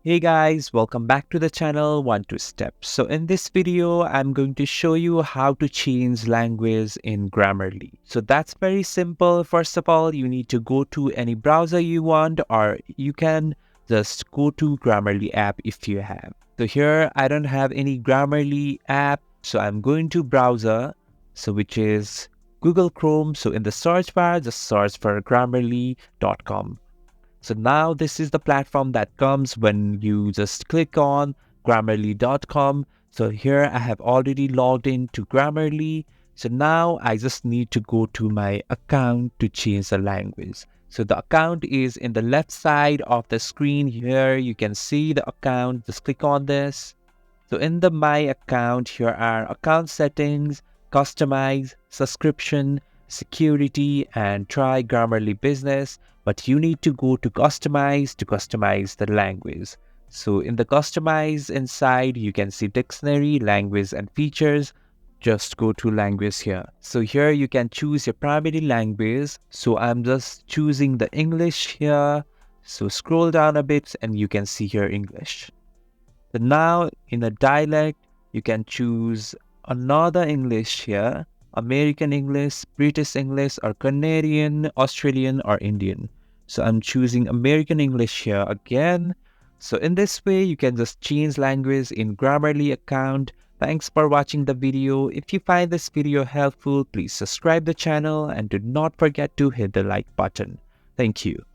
Hey guys, welcome back to the channel 1 2 Steps. So in this video, I'm going to show you how to change language in Grammarly. So that's very simple. First of all, you need to go to any browser you want, or you can just go to Grammarly app if you have. So here I don't have any Grammarly app, so I'm going to browser, so which is Google Chrome. So in the search bar, just search for grammarly.com. So now this is the platform that comes when you just click on grammarly.com. So here I have already logged into Grammarly. So now I just need to go to my account to change the language. So the account is in the left side of the screen here. You can see the account. Just click on this. So in the My Account, here are account settings, customize, subscription, security, and try Grammarly Business. But you need to go to customize the language. So in the customize inside, you can see dictionary, language, and features. Just go to language here. So here you can choose your primary language. So I'm just choosing the English here. So scroll down a bit and you can see here English. So now in a dialect, you can choose another English here, American English, British English, or Canadian, Australian, or Indian. So I'm choosing American English here again. So in this way, you can just change language in Grammarly account. Thanks for watching the video. If you find this video helpful, please subscribe the channel and do not forget to hit the like button. Thank you.